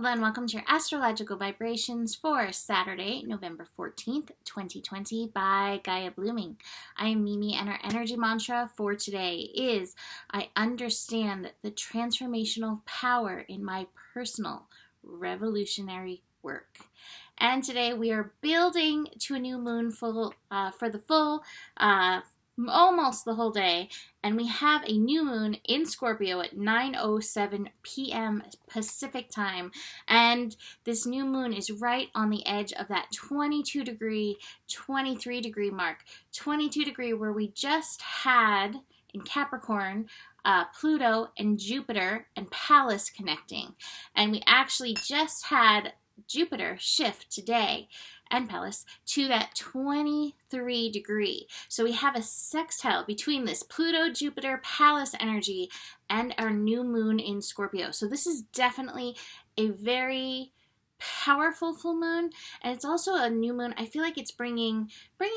Hello and welcome to your astrological vibrations for Saturday, November 14th, 2020 by Gaia Blooming. I am Mimi and our energy mantra for today is, I understand the transformational power in my personal revolutionary work. And today we are building to a new moon for the full almost the whole day, and we have a new moon in Scorpio at 9:07 p.m. Pacific time, and this new moon is right on the edge of that 22 degree, 23 degree mark. 22 degree where we just had in Capricorn Pluto and Jupiter and Pallas connecting, and we actually just had Jupiter shift today and Pallas to that 23 degree. So we have a sextile between this Pluto, Jupiter, Pallas energy and our new moon in Scorpio. So this is definitely a very powerful full moon, and it's also a new moon. I feel like it's bringing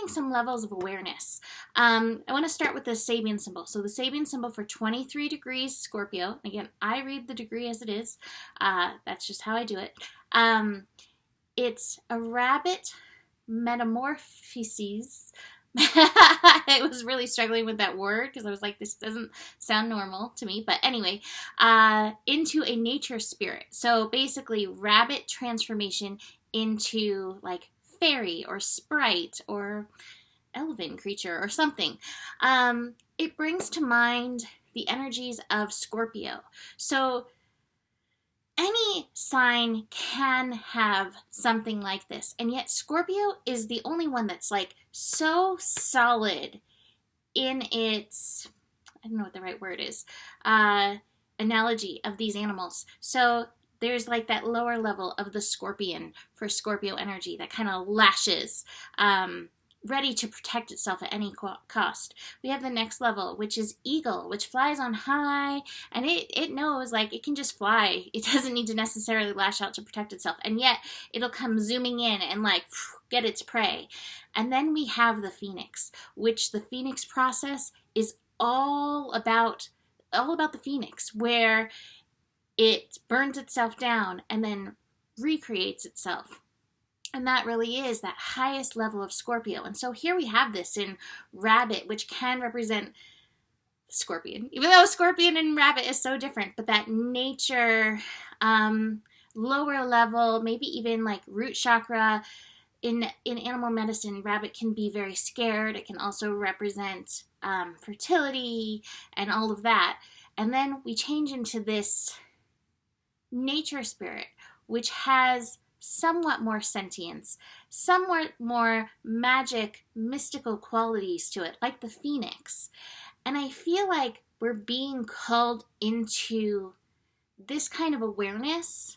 some levels of awareness. I want to start with the Sabian symbol. So the Sabian symbol for 23 degrees Scorpio, again, I read the degree as it is. That's just how I do it. It's a rabbit metamorphosis. I was really struggling with that word because I was like, this doesn't sound normal to me. But anyway, into a nature spirit. So basically, rabbit transformation into like fairy or sprite or elven creature or something. It brings to mind the energies of Scorpio. So any sign can have something like this, and yet Scorpio is the only one that's like so solid in its, I don't know what the right word is, analogy of these animals. So there's like that lower level of the scorpion for Scorpio energy that kind of lashes, ready to protect itself at any cost. We have the next level, which is eagle, which flies on high, and it knows like it can just fly. It doesn't need to necessarily lash out to protect itself, and yet it'll come zooming in and like get its prey. And then we have the phoenix, which the phoenix process is all about the phoenix, where it burns itself down and then recreates itself. And that really is that highest level of Scorpio. And so here we have this in rabbit, which can represent scorpion, even though scorpion and rabbit is so different. But that nature, lower level, maybe even like root chakra. In animal medicine, rabbit can be very scared. It can also represent fertility and all of that. And then we change into this nature spirit, which has somewhat more sentience, somewhat more magic, mystical qualities to it, like the phoenix. And I feel like we're being called into this kind of awareness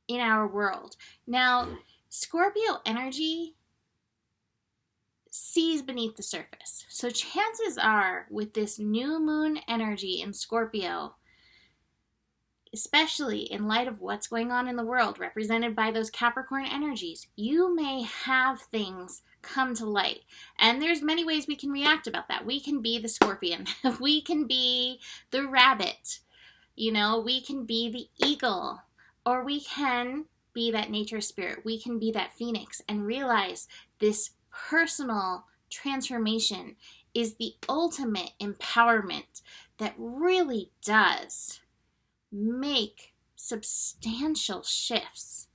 in our world. Now, Scorpio energy sees beneath the surface. So chances are, with this new moon energy in Scorpio, especially in light of what's going on in the world, represented by those Capricorn energies, you may have things come to light. And there's many ways we can react about that. We can be the scorpion. We can be the rabbit. We can be the eagle. Or we can be that nature spirit. We can be that phoenix and realize this personal transformation is the ultimate empowerment that really does make substantial shifts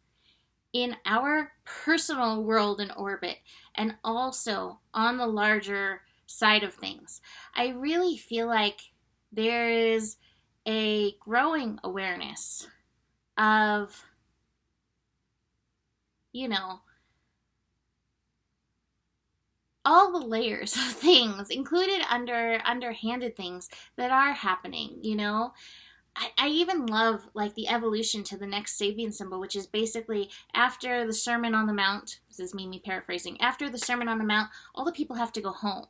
in our personal world and orbit, and also on the larger side of things. I really feel like there is a growing awareness of, all the layers of things included underhanded things that are happening, I even love like the evolution to the next Sabian symbol, which is basically after the Sermon on the Mount. This is me paraphrasing. After the Sermon on the Mount, all the people have to go home.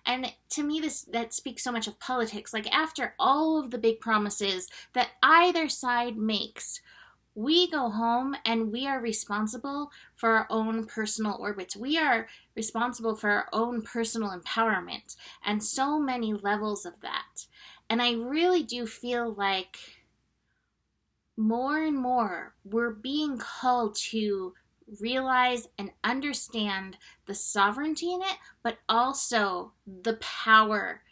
And to me, that speaks so much of politics. Like after all of the big promises that either side makes, we go home and we are responsible for our own personal orbits. We are responsible for our own personal empowerment and so many levels of that. And I really do feel like more and more we're being called to realize and understand the sovereignty in it, but also the power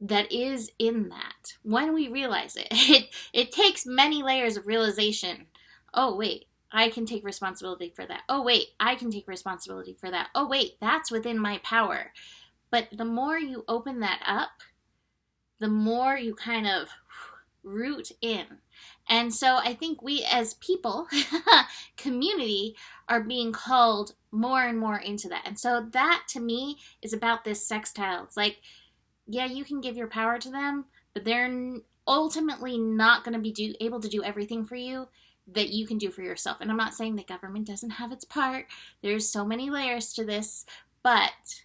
that is in that. When we realize it takes many layers of realization. Oh, wait, I can take responsibility for that. Oh, wait, I can take responsibility for that. Oh, wait, that's within my power. But the more you open that up, the more you kind of root in. And so I think we as people, community, are being called more and more into that. And so that to me is about this sextile. It's like, yeah, you can give your power to them, but they're ultimately not going to be able to do everything for you that you can do for yourself. And I'm not saying the government doesn't have its part. There's so many layers to this. But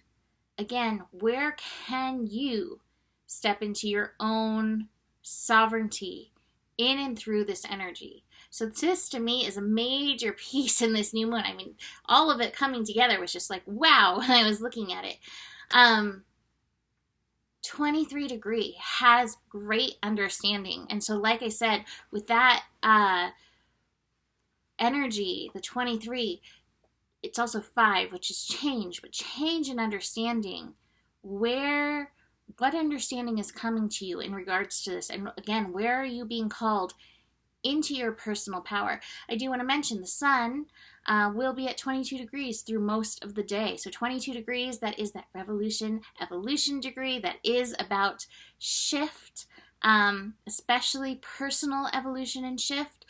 again, where can you step into your own sovereignty in and through this energy? So this to me is a major piece in this new moon. I mean, all of it coming together was just like, wow, when I was looking at it. 23 degree has great understanding. And so like I said, with that energy, the 23, it's also 5, which is change, but change in understanding what understanding is coming to you in regards to this. And again, where are you being called into your personal power? I do want to mention the sun will be at 22 degrees through most of the day. So 22 degrees, that is that revolution, evolution degree that is about shift, especially personal evolution and shift,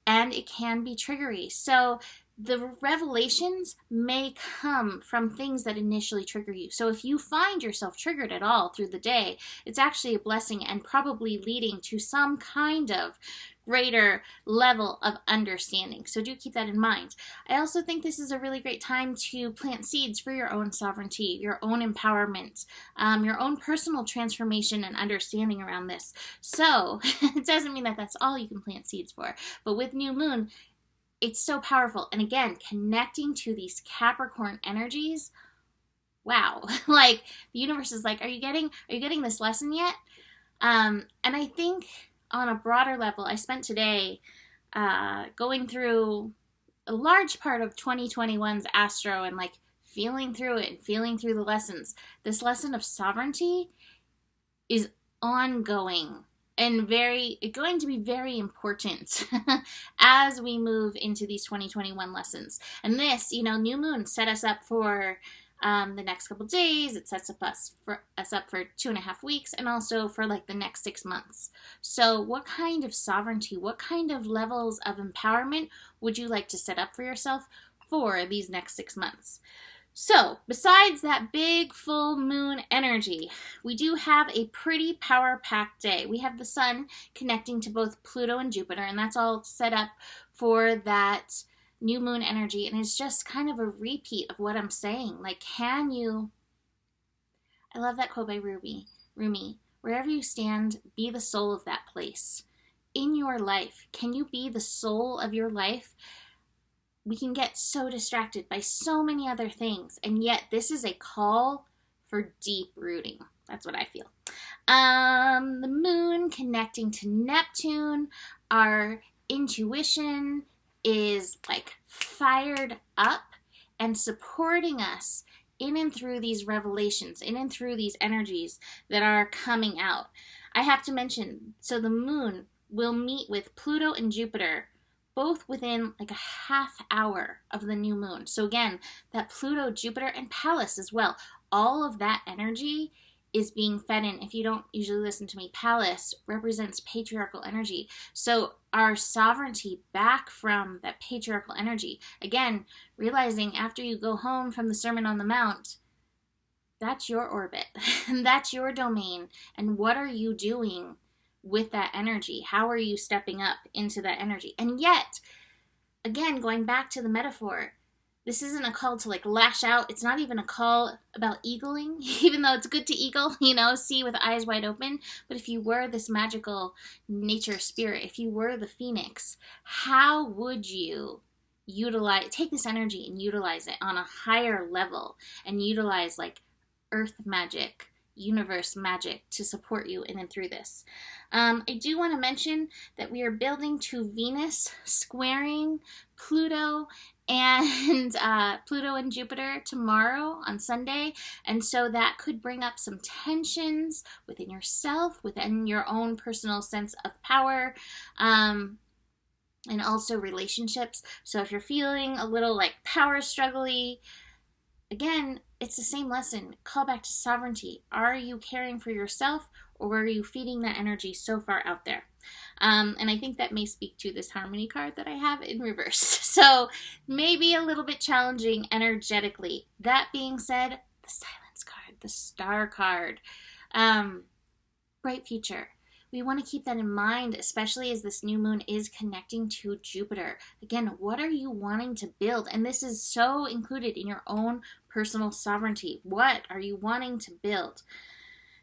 and it can be triggery. So the revelations may come from things that initially trigger you. So if you find yourself triggered at all through the day, it's actually a blessing and probably leading to some kind of greater level of understanding. So do keep that in mind. I also think this is a really great time to plant seeds for your own sovereignty, your own empowerment, your own personal transformation and understanding around this. So it doesn't mean that that's all you can plant seeds for, but with new moon, it's so powerful. And again, connecting to these Capricorn energies, wow. Like the universe is like, are you getting this lesson yet? And I think on a broader level, I spent today going through a large part of 2021's astro and like feeling through it and feeling through the lessons. This lesson of sovereignty is ongoing and going to be very important as we move into these 2021 lessons. And this, new moon set us up for the next couple days. It sets us up for 2.5 weeks, and also for like the next 6 months. So what kind of sovereignty, what kind of levels of empowerment would you like to set up for yourself for these next 6 months? So besides that big full moon energy, we do have a pretty power-packed day. We have the sun connecting to both Pluto and Jupiter, and that's all set up for that new moon energy. And it's just kind of a repeat of what I'm saying. Like, I love that quote by Rumi, wherever you stand, be the soul of that place. In your life, can you be the soul of your life? We can get so distracted by so many other things, and yet this is a call for deep rooting. That's what I feel. The moon connecting to Neptune, our intuition is like fired up and supporting us in and through these revelations, in and through these energies that are coming out. I have to mention, so the moon will meet with Pluto and Jupiter both within like a half hour of the new moon. So again, that Pluto, Jupiter, and Pallas as well, all of that energy is being fed in. If you don't usually listen to me, Pallas represents patriarchal energy. So our sovereignty back from that patriarchal energy. Again, realizing after you go home from the Sermon on the Mount, that's your orbit, and that's your domain. And what are you doing with that energy? How are you stepping up into that energy? And yet, again, going back to the metaphor, this isn't a call to like lash out. It's not even a call about eagling, even though it's good to eagle, see with eyes wide open. But if you were this magical nature spirit, if you were the phoenix, how would you take this energy and utilize it on a higher level and utilize like earth magic universe magic to support you in and through this. I do want to mention that we are building to Venus squaring Pluto and Pluto and Jupiter tomorrow on Sunday, and so that could bring up some tensions within yourself, within your own personal sense of power, and also relationships. So if you're feeling a little like power struggly, again, it's the same lesson. Call back to sovereignty. Are you caring for yourself, or are you feeding that energy so far out there? And I think that may speak to this Harmony card that I have in reverse. So maybe a little bit challenging energetically. That being said, the Silence card, the Star card, bright future. We want to keep that in mind, especially as this new moon is connecting to Jupiter. Again, what are you wanting to build? And this is so included in your own personal sovereignty. What are you wanting to build?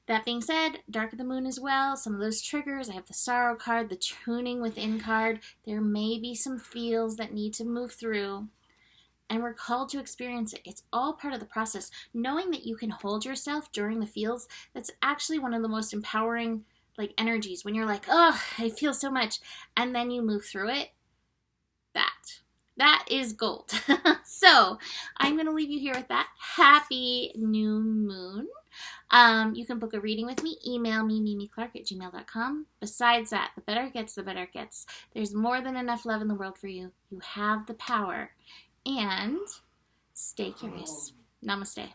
That being said, Dark of the Moon as well, some of those triggers. I have the Sorrow card, the Tuning Within card. There may be some feels that need to move through, and we're called to experience it. It's all part of the process. Knowing that you can hold yourself during the feels, that's actually one of the most empowering energies. When you're like, oh, I feel so much, and then you move through it, that is gold. So I'm going to leave you here with that. Happy new moon. You can book a reading with me. Email me, mimiclark@gmail.com. Besides that, the better it gets, the better it gets. There's more than enough love in the world for you. You have the power. And stay curious. Namaste.